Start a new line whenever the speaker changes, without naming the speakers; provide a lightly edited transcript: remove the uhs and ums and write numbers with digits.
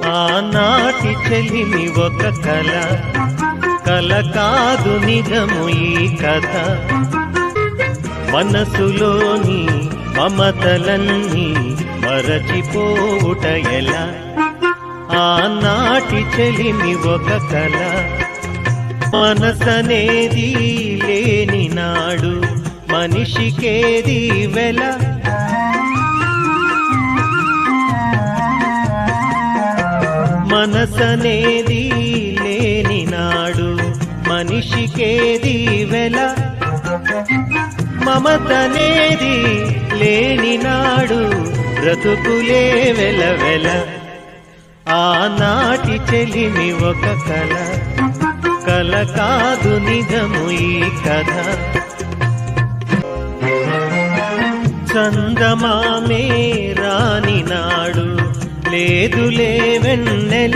ఆనాటి చెలిమి ఒక కల, కల కాదు నిజము ఈ కథ. మనసులోని మమతలన్నీ మరచిపోవుట ఎలా? ఆనాటి చెలిమి ఒక కల, మనసనేది లేని నాడు మనిషికేది వెల. మనసనేది లేని నాడు మనిషికేది వెల. మమతనేది లేని నాడు బ్రతుకులే వెలవెల. ఆనాటి చెలిమి ఒక కల, కల కాదు నిజము ఈ కథ. చందమామే రాని నాడు లేదులే వెన్నెల.